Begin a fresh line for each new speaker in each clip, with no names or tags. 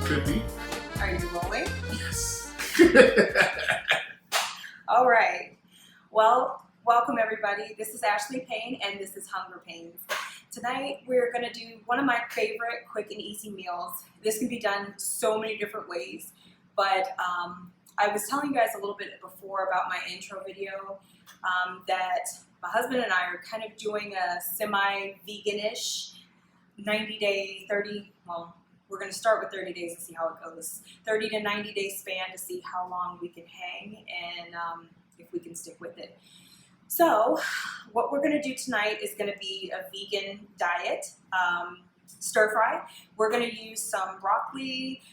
could be.
Are you rolling?
Yes.
All right. Well, welcome everybody. This is Ashley Payne and this is Hunger Pains. Tonight we're going to do one of my favorite quick and easy meals. This can be done so many different ways, but I was telling you guys a little bit before about my intro video that my husband and I are kind of doing a semi-vegan-ish 90-day, we're going to start with 30 days and see how it goes. 30 to 90 day span to see how long we can hang and if we can stick with it. So what we're going to do tonight is going to be a vegan diet, stir fry. We're going to use some broccoli,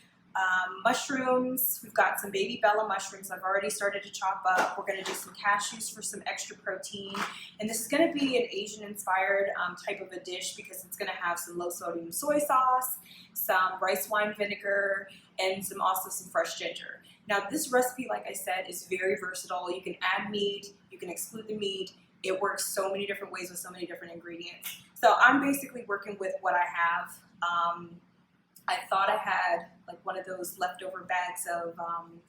mushrooms. We've got some baby bella mushrooms I've already started to chop up. We're going to do some cashews for some extra protein. And this is going to be an Asian inspired type of a dish because it's going to have some low sodium soy sauce, some rice wine vinegar, and also some fresh ginger. Now this recipe, like I said, is very versatile. You can add meat, you can exclude the meat. It works so many different ways with so many different ingredients. So I'm basically working with what I have. I thought I had like one of those leftover bags of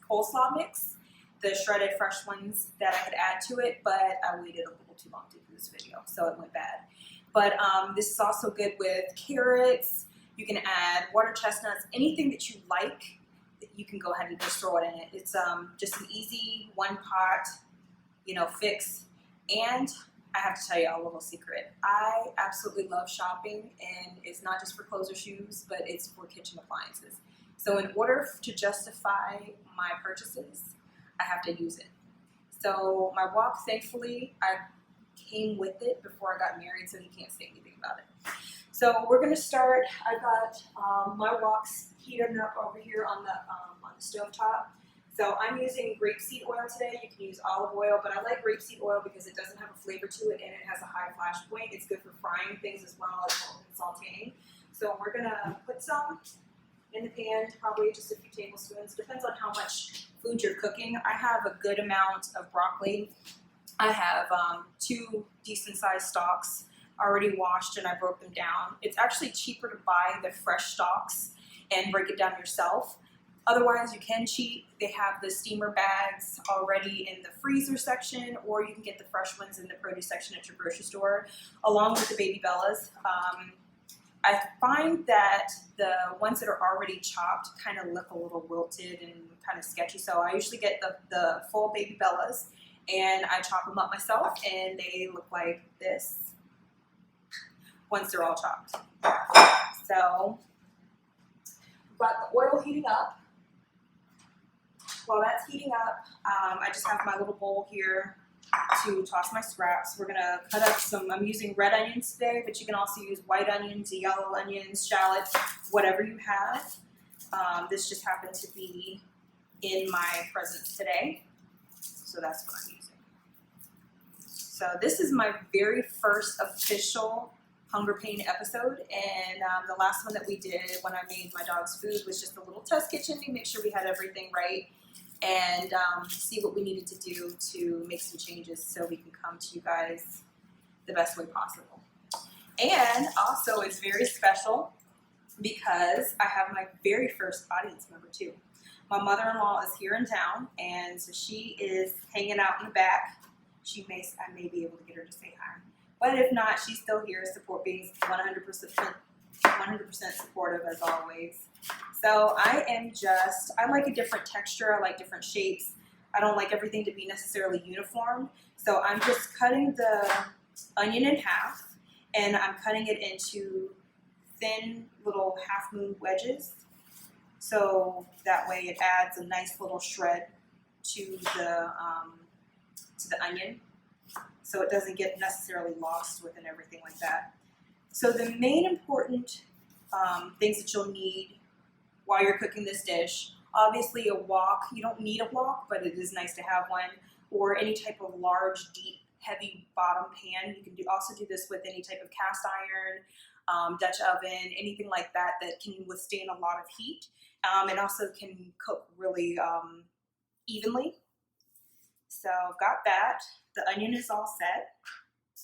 coleslaw mix, the shredded fresh ones that I could add to it, but I waited a little too long to do this video, so it went bad. But this is also good with carrots. You can add water chestnuts, anything that you like, you can go ahead and just throw it in it. It's just an easy one pot, fix. And I have to tell you a little secret. I absolutely love shopping, and it's not just for clothes or shoes, but it's for kitchen appliances. So in order to justify my purchases, I have to use it. So my wok, thankfully, I came with it before I got married, so he can't say anything about it. So we're gonna start. I got my woks heating up over here on the stove top. So I'm using grapeseed oil today. You can use olive oil, but I like grapeseed oil because it doesn't have a flavor to it and it has a high flash point. It's good for frying things as well as sauteing. So we're gonna put some in the pan, probably just a few tablespoons. Depends on how much food you're cooking. I have a good amount of broccoli. I have 2 decent sized stalks already washed and I broke them down. It's actually cheaper to buy the fresh stalks and break it down yourself. Otherwise, you can cheat. They have the steamer bags already in the freezer section, or you can get the fresh ones in the produce section at your grocery store, along with the baby bellas. I find that the ones that are already chopped kind of look a little wilted and kind of sketchy, so I usually get the full baby bellas, and I chop them up myself, and they look like this once they're all chopped. So, got the oil heating up. While that's heating up, I just have my little bowl here to toss my scraps. We're gonna cut up I'm using red onions today, but you can also use white onions, yellow onions, shallots, whatever you have. This just happened to be in my presence today, so that's what I'm using. So this is my very first official Hunger Pain episode, and the last one that we did when I made my dog's food was just a little test kitchen to make sure we had everything right and see what we needed to do to make some changes so we can come to you guys the best way possible. And also it's very special because I have my very first audience member too. My mother-in-law is here in town, and so she is hanging out in the back. I may be able to get her to say hi. But if not, she's still here, being 100% supportive as always. So I like a different texture, I like different shapes. I don't like everything to be necessarily uniform. So I'm just cutting the onion in half, and I'm cutting it into thin little half moon wedges. So that way it adds a nice little shred to the onion, so it doesn't get necessarily lost within everything like that. So the main important things that you'll need while you're cooking this dish, obviously a wok. You don't need a wok, but it is nice to have one, or any type of large, deep, heavy bottom pan. You can also do this with any type of cast iron, Dutch oven, anything like that that can withstand a lot of heat, and also can cook really evenly. So I've got that. The onion is all set.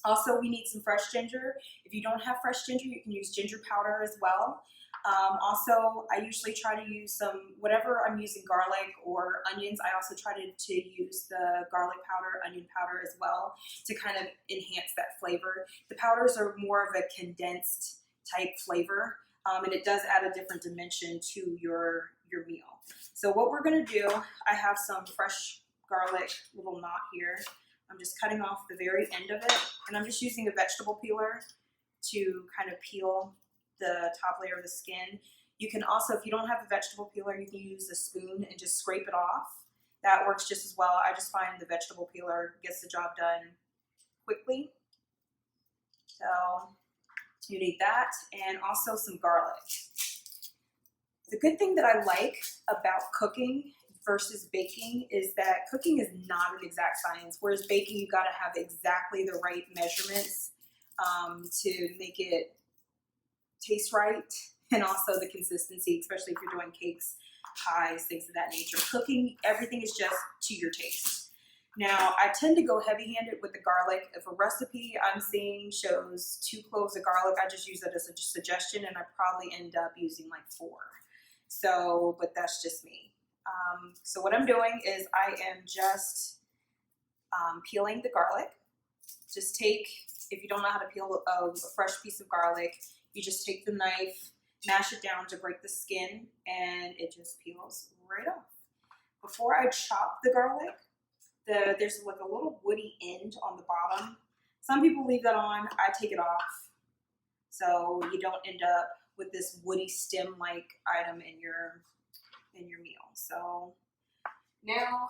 Also, we need some fresh ginger. If you don't have fresh ginger, you can use ginger powder as well. Also, I usually try to use whatever I'm using, garlic or onions, I also try to use the garlic powder, onion powder as well to kind of enhance that flavor. The powders are more of a condensed type flavor, and it does add a different dimension to your meal. So what we're gonna do, I have some fresh garlic little knot here. I'm just cutting off the very end of it, and I'm just using a vegetable peeler to kind of peel the top layer of the skin. You can also, if you don't have a vegetable peeler, you can use a spoon and just scrape it off. That works just as well. I just find the vegetable peeler gets the job done quickly. So you need that, and also some garlic. The good thing that I like about cooking versus baking is that cooking is not an exact science, whereas baking, you gotta have exactly the right measurements to make it taste right, and also the consistency, especially if you're doing cakes, pies, things of that nature. Cooking, everything is just to your taste. Now, I tend to go heavy-handed with the garlic. If a recipe I'm seeing shows 2 cloves of garlic, I just use that as a suggestion, and I probably end up using like 4. So, but that's just me. So what I'm doing is I am just peeling the garlic. Just take, if you don't know how to peel a fresh piece of garlic, you just take the knife, mash it down to break the skin, and it just peels right off. Before I chop the garlic, there's like a little woody end on the bottom. Some people leave that on, I take it off, so you don't end up with this woody stem-like item in your meal. So now,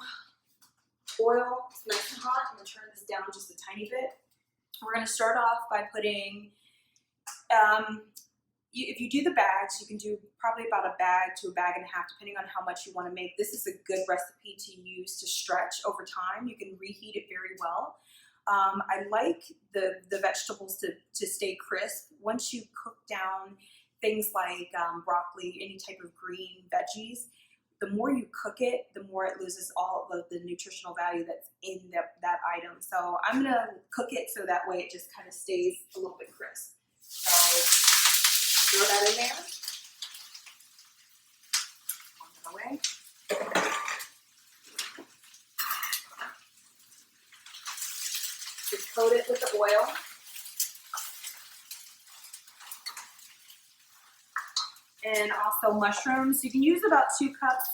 oil is nice and hot. I'm gonna turn this down just a tiny bit. We're gonna start off by putting, if you do the bags, you can do probably about a bag to a bag and a half, depending on how much you want to make. This is a good recipe to use to stretch over time. You can reheat it very well. I like the vegetables to stay crisp. Once you cook down things like broccoli, any type of green veggies, the more you cook it, the more it loses all of the nutritional value that's in that item. So I'm gonna cook it so that way it just kind of stays a little bit crisp. So throw that in there. One away. Just coat it with the oil. And also mushrooms. You can use about 2 cups.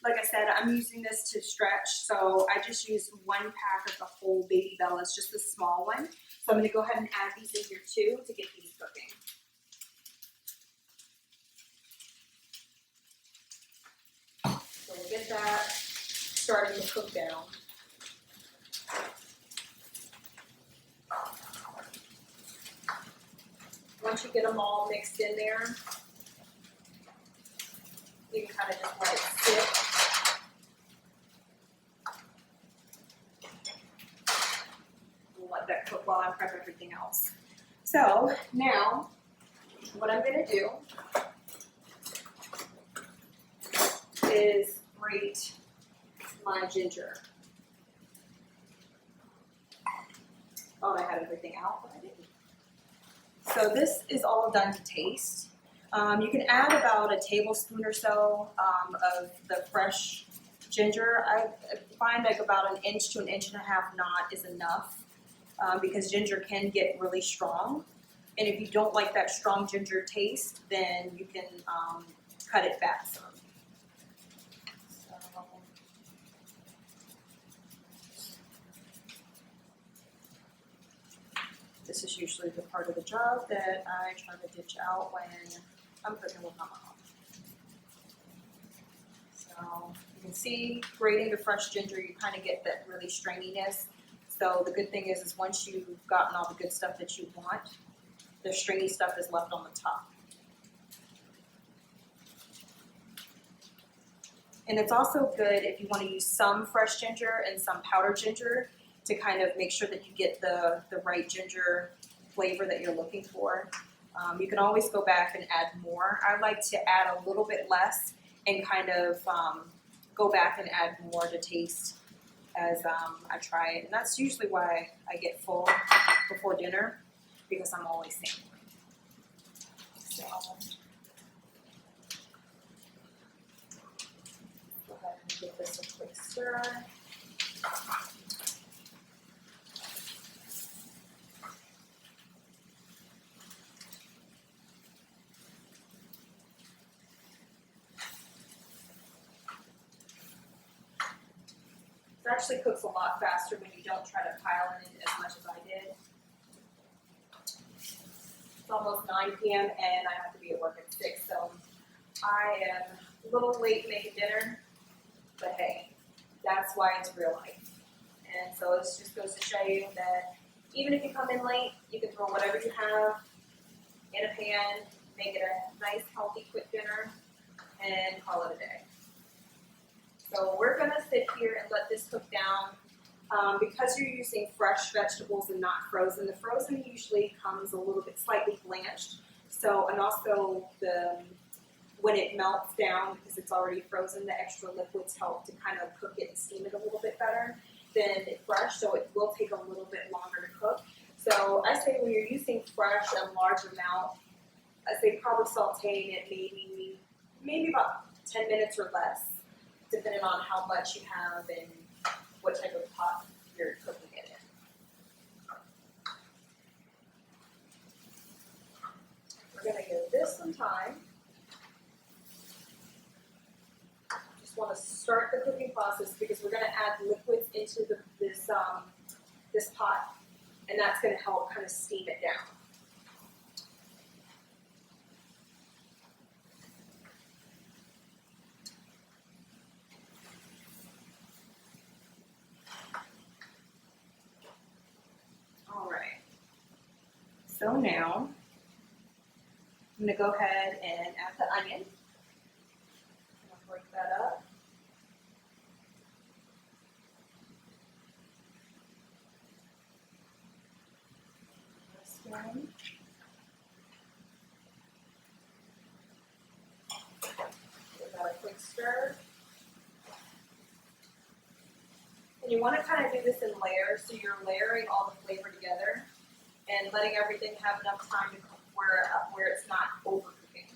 Like I said, I'm using this to stretch, so I just use 1 pack of the whole baby bellas, just the small one. So I'm gonna go ahead and add these in here too to get these cooking. So we'll get that starting to cook down. Once you get them all mixed in there, you can kind of just let it sit. We'll let that cook while I prep everything else. So now, what I'm going to do is grate my ginger. Thought I had everything out, but I didn't. So this is all done to taste. You can add about a tablespoon or so of the fresh ginger. I find like about 1 inch to 1.5 inches knot is enough because ginger can get really strong. And if you don't like that strong ginger taste, then you can cut it back some. So, this is usually the part of the job that I try to ditch out when I'm cooking with my mom. So you can see, grating the fresh ginger, you kind of get that really stringiness. So the good thing is once you've gotten all the good stuff that you want, the stringy stuff is left on the top. And it's also good if you want to use some fresh ginger and some powdered ginger to kind of make sure that you get the right ginger flavor that you're looking for. You can always go back and add more. I like to add a little bit less and kind of go back and add more to taste as I try it. And that's usually why I get full before dinner, because I'm always sampling. So Give this a quick stir. It actually cooks a lot faster when you don't try to pile it in as much as I did. It's almost 9 p.m. and I have to be at work at 6, so I am a little late making dinner, but hey, that's why it's real life. And so it just goes to show you that even if you come in late, you can throw whatever you have in a pan, make it a nice, healthy, quick dinner, and call it a day. So we're gonna sit here and let this cook down. Because you're using fresh vegetables and not frozen, the frozen usually comes a little bit slightly blanched. So, and also when it melts down, because it's already frozen, the extra liquids help to kind of cook it and steam it a little bit better than fresh, so it will take a little bit longer to cook. So I say when you're using fresh and large amount, I say probably sauteing it maybe about 10 minutes or less, depending on how much you have and what type of pot you're cooking it in. We're going to give this some time. Just want to start the cooking process because we're going to add liquids into this pot, and that's going to help kind of steam it down. So now, I'm going to go ahead and add the onion. I'm going to break that up. This one. Give that a quick stir. And you want to kind of do this in layers, so you're layering all the flavor together and letting everything have enough time to cook where it's not overcooking.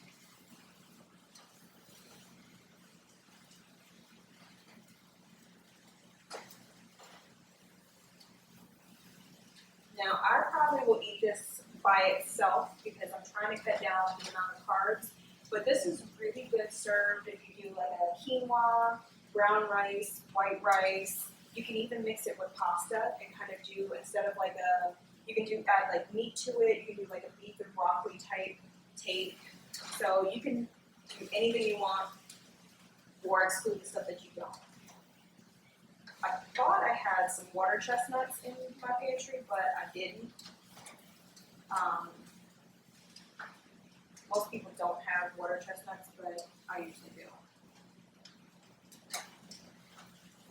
Now, I probably will eat this by itself because I'm trying to cut down the amount of carbs, but this is really good served if you do like a quinoa, brown rice, white rice. You can even mix it with pasta and kind of do, instead of like you can add like meat to it, you can do like a beef and broccoli type take. So you can do anything you want or exclude the stuff that you don't. I thought I had some water chestnuts in my pantry, but I didn't. Most people don't have water chestnuts, but I usually do.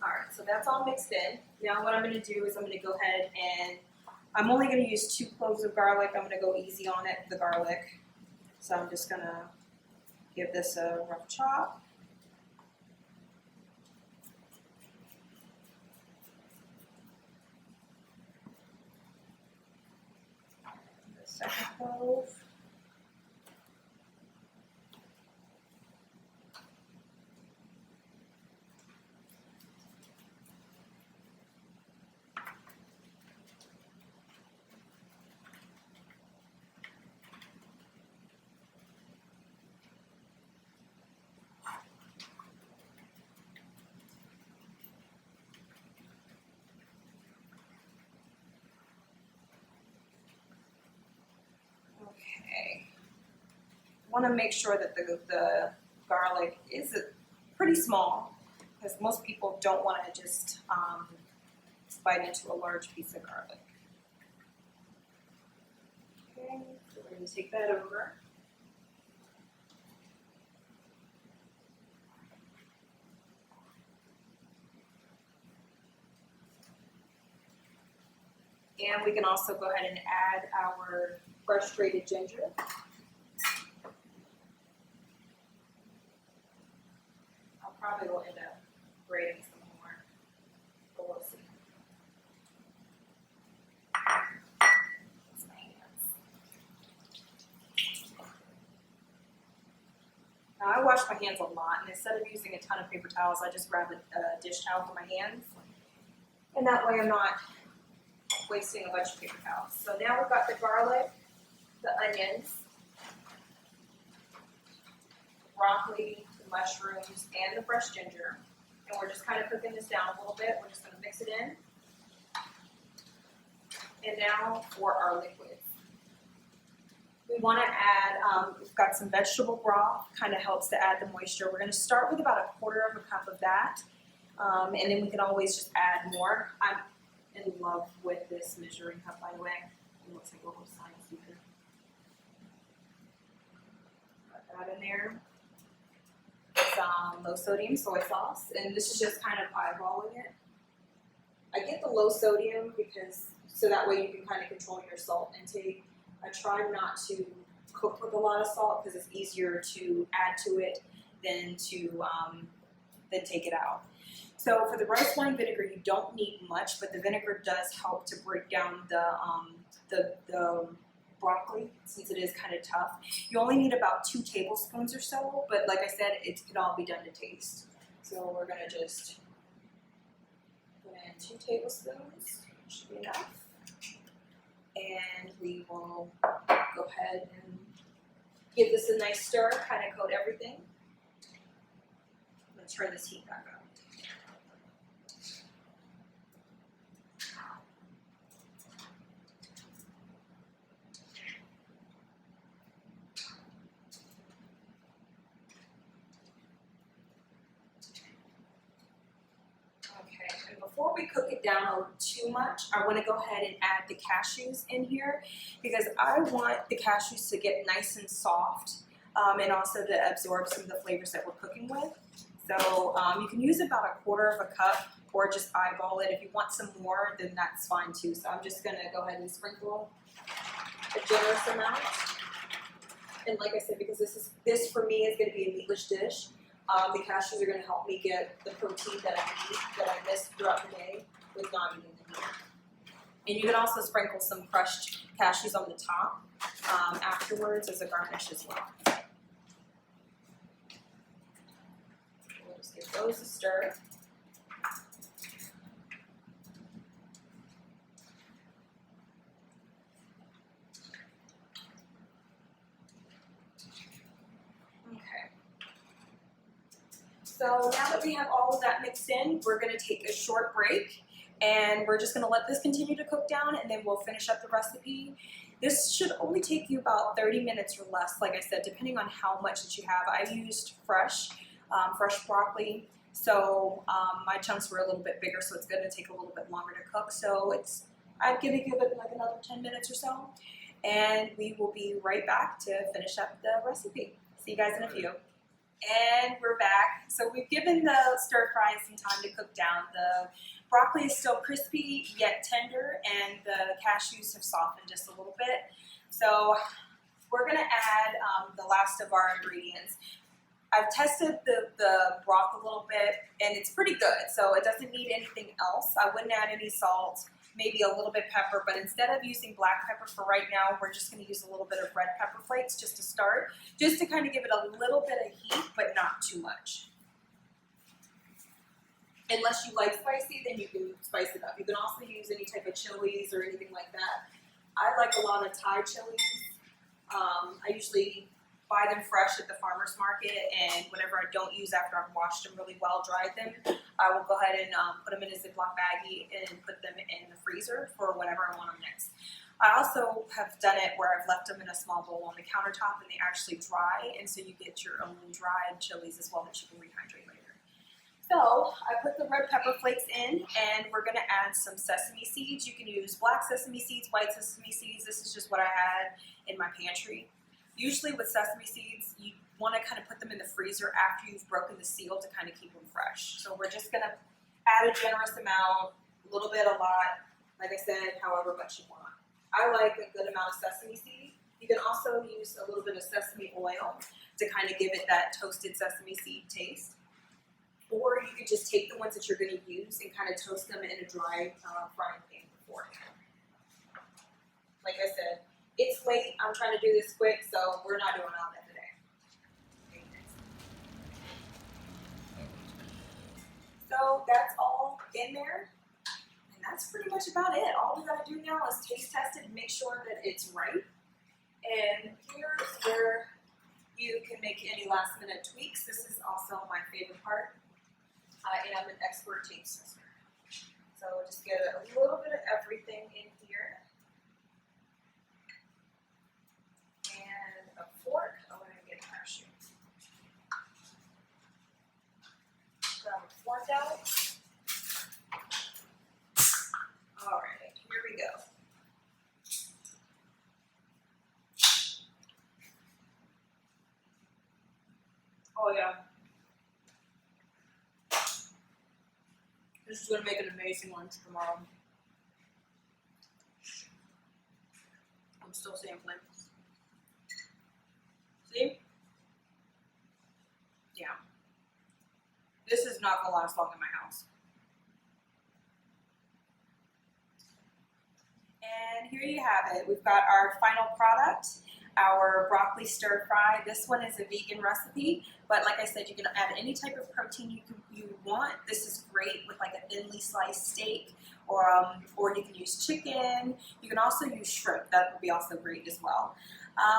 Alright, so that's all mixed in. Now what I'm going to do is I'm going to go ahead and I'm only going to use 2 cloves of garlic. I'm going to go easy on it, the garlic. So I'm just going to give this a rough chop. The second clove. Want to make sure that the garlic is pretty small because most people don't want to just bite into a large piece of garlic. Okay, so we're going to take that over. And we can also go ahead and add our fresh grated ginger. Probably will end up grating some more, but we'll see. That's my hands. Now I wash wash my hands a lot, and instead of using a ton of paper towels, I just grab a dish towel for my hands. And that way I'm not wasting a bunch of paper towels. So now we've got the garlic, the onions, the broccoli, the mushrooms, and the fresh ginger. And we're just kind of cooking this down a little bit. We're just going to mix it in. And now for our liquids. We want to add, we've got some vegetable broth, kind of helps to add the moisture. We're going to start with about 1/4 cup of that. And then we can always just add more. I'm in love with this measuring cup, by the way. It looks like a little science beaker. Got that in there. Some low sodium soy sauce, and this is just kind of eyeballing it. I get the low sodium because so that way you can kind of control your salt intake. I try not to cook with a lot of salt because it's easier to add to it than to take it out. So for the rice wine vinegar, you don't need much, but the vinegar does help to break down the broccoli since it is kind of tough. You only need about 2 tablespoons or so, but like I said, it can all be done to taste. So we're gonna just put in 2 tablespoons, should be enough. And we will go ahead and give this a nice stir, kind of coat everything. I'm going to turn this heat back up. Before we cook it down too much, I want to go ahead and add the cashews in here because I want the cashews to get nice and soft and also to absorb some of the flavors that we're cooking with. So you can use about 1/4 cup or just eyeball it. If you want some more, then that's fine too. So I'm just going to go ahead and sprinkle a generous amount. And like I said, because this for me is going to be a meatless dish. The cashews are going to help me get the protein that I need, that I missed throughout the day with not eating the meat. And you can also sprinkle some crushed cashews on the top afterwards as a garnish as well. We'll just give those a stir. So now that we have all of that mixed in, we're going to take a short break and we're just going to let this continue to cook down and then we'll finish up the recipe. This should only take you about 30 minutes or less, like I said, depending on how much that you have. I used fresh broccoli, so my chunks were a little bit bigger, so it's going to take a little bit longer to cook. So I'd give it like another 10 minutes or so, and we will be right back to finish up the recipe. See you guys in a few. And we're back. So we've given the stir fry some time to cook down. The broccoli is still crispy yet tender, and the cashews have softened just a little bit. So we're going to add the last of our ingredients. I've tested the broth a little bit, and it's pretty good. So it doesn't need anything else. I wouldn't add any salt, maybe a little bit pepper, but instead of using black pepper for right now, we're just going to use a little bit of red pepper flakes just to start, just to kind of give it a little bit of heat, but not too much. Unless you like spicy, then you can spice it up. You can also use any type of chilies or anything like that. I like a lot of Thai chilies. I usually buy them fresh at the farmer's market, and whatever I don't use after I've washed them really well, dried them, I will go ahead and put them in a Ziploc baggie and put them in the freezer for whenever I want them next. I also have done it where I've left them in a small bowl on the countertop and they actually dry, and so you get your own dried chilies as well that you can rehydrate later. So I put the red pepper flakes in, and we're going to add some sesame seeds. You can use black sesame seeds, white sesame seeds. This is just what I had in my pantry. Usually with sesame seeds, you want to kind of put them in the freezer after you've broken the seal to kind of keep them fresh. So we're just going to add a generous amount, a little bit, a lot, like I said, however much you want. I like a good amount of sesame seed. You can also use a little bit of sesame oil to kind of give it that toasted sesame seed taste. Or you could just take the ones that you're going to use and kind of toast them in a dry frying pan beforehand. Like I said, it's late. I'm trying to do this quick, so we're not doing all that today. go. That's all in there. And that's pretty much about it. All we gotta do now is taste test it and make sure that it's right. And here's where you can make any last minute tweaks. This is also my favorite part. And I'm an expert taste tester. So just get a little bit of everything in here. And a fork. Oh, I'm gonna get a parachute. Grab a fork out. Alright, here we go. Oh yeah. This is gonna make an amazing lunch tomorrow. I'm still sampling. See? Yeah. This is not gonna last long in my house. And here you have it. We've got our final product, our broccoli stir fry. This one is a vegan recipe, but like I said, you can add any type of protein you want. This is great with like a thinly sliced steak, or you can use chicken. You can also use shrimp. That would be also great as well.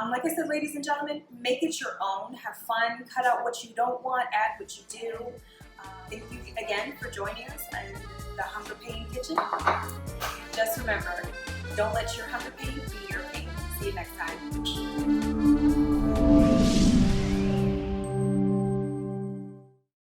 Like I said, ladies and gentlemen, make it your own. Have fun. Cut out what you don't want. Add what you do. Thank you again for joining us in the Hunger Payne Kitchen. Just remember, don't let your hunger pain be your pain. See you next time.